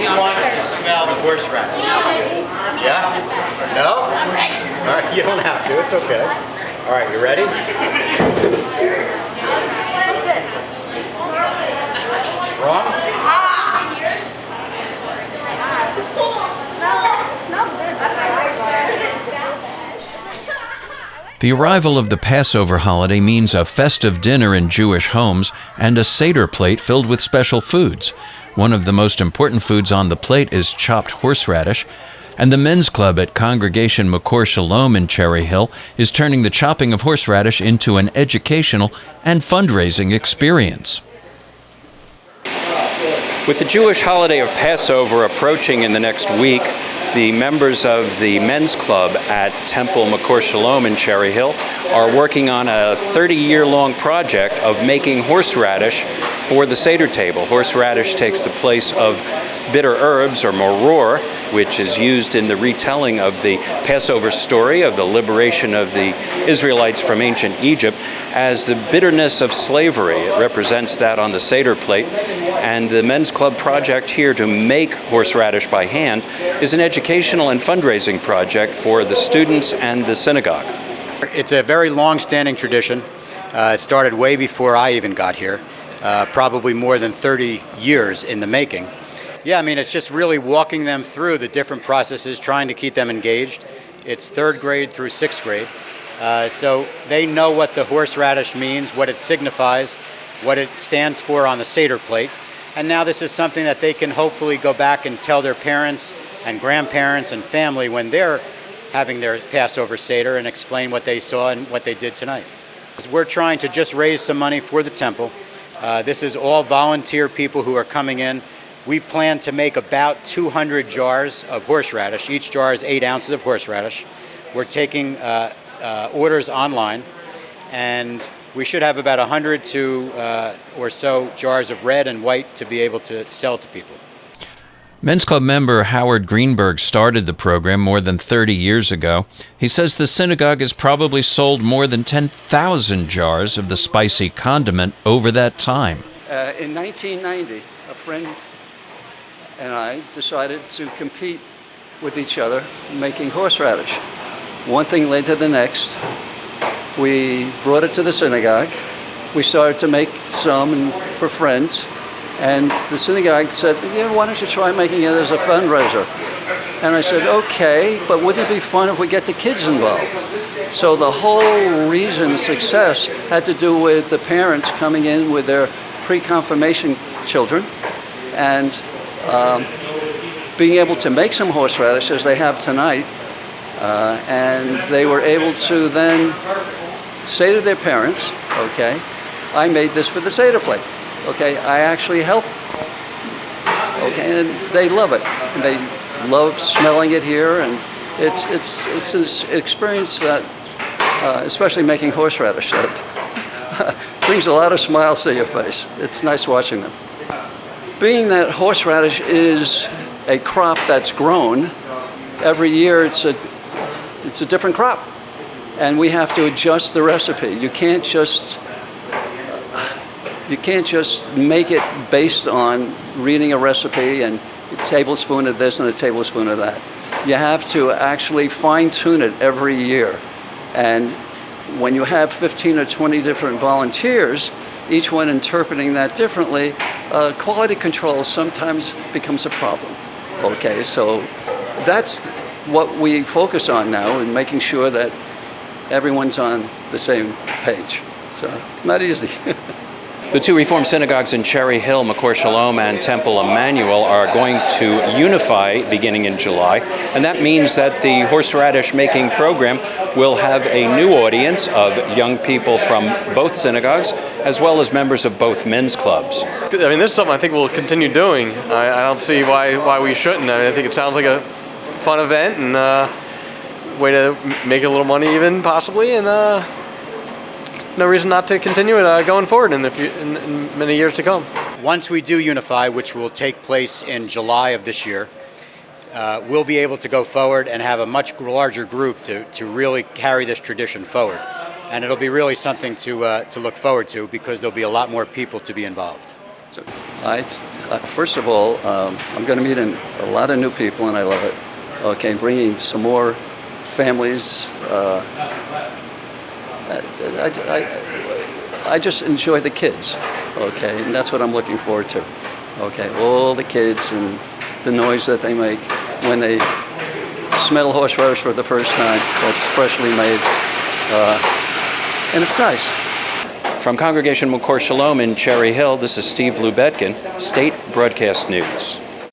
Who wants to smell the horseradish? Yeah? No? All right, you don't have to. It's okay. All right, you ready? Strong? The arrival of the Passover holiday means a festive dinner in Jewish homes and a Seder plate filled with special foods. One of the most important foods on the plate is chopped horseradish, and the men's club at Congregation M'kor Shalom in Cherry Hill is turning the chopping of horseradish into an educational and fundraising experience. With the Jewish holiday of Passover approaching in the next week, the members of the men's club at Temple M'kor Shalom in Cherry Hill are working on a 30-year-long project of making horseradish for the Seder table. Horseradish takes the place of bitter herbs, or maror, which is used in the retelling of the Passover story of the liberation of the Israelites from ancient Egypt, as the bitterness of slavery. It represents that on the Seder plate. And the men's club project here to make horseradish by hand is an educational and fundraising project for the students and the synagogue. It's a very long-standing tradition. It started way before I even got here, probably more than 30 years in the making. Yeah, I mean, it's just really walking them through the different processes, trying to keep them engaged. It's 3rd grade through 6th grade. So they know what the horseradish means, what it signifies, what it stands for on the Seder plate. And now this is something that they can hopefully go back and tell their parents and grandparents and family when they're having their Passover Seder, and explain what they saw and what they did tonight. We're trying to just raise some money for the temple. This is all volunteer people who are coming in. We plan to make about 200 jars of horseradish. Each jar is 8 ounces of horseradish. We're taking orders online, and we should have about 100 or so jars of red and white to be able to sell to people. Men's Club member Howard Greenberg started the program more than 30 years ago. He says the synagogue has probably sold more than 10,000 jars of the spicy condiment over that time. In 1990, a friend and I decided to compete with each other making horseradish. One thing led to the next. We brought it to the synagogue. We started to make some for friends. And the synagogue said, yeah, why don't you try making it as a fundraiser? And I said, okay, but wouldn't it be fun if we get the kids involved? So the whole reason success had to do with the parents coming in with their pre-confirmation children and being able to make some horseradish as they have tonight. And they were able to then say to their parents, okay, I made this for the Seder plate. Okay, I actually help. Okay, and they love it. And they love smelling it here, and it's an experience that, especially making horseradish, that brings a lot of smiles to your face. It's nice watching them. Being that horseradish is a crop that's grown, every year it's a different crop, and we have to adjust the recipe. You can't just make it based on reading a recipe and a tablespoon of this and a tablespoon of that. You have to actually fine-tune it every year. And when you have 15 or 20 different volunteers, each one interpreting that differently, quality control sometimes becomes a problem. Okay, so that's what we focus on now, in making sure that everyone's on the same page. So it's not easy. The two Reformed synagogues in Cherry Hill, M'kor Shalom and Temple Emanuel, are going to unify beginning in July, and that means that the horseradish-making program will have a new audience of young people from both synagogues, as well as members of both men's clubs. I mean, this is something I think we'll continue doing. I don't see why we shouldn't. I mean, I think it sounds like a fun event and way to make a little money even, possibly, and no reason not to continue it going forward in many years to come. Once we do unify, which will take place in July of this year, we'll be able to go forward and have a much larger group to really carry this tradition forward. And it'll be really something to look forward to, because there'll be a lot more people to be involved. I First of all, I'm going to meet a lot of new people, and I love it. Okay, bringing some more families. I just enjoy the kids, okay, and that's what I'm looking forward to. Okay, all the kids and the noise that they make when they smell horseradish for the first time that's freshly made, and it's nice. From Congregation M'kor Shalom in Cherry Hill, this is Steve Lubetkin, State Broadcast News.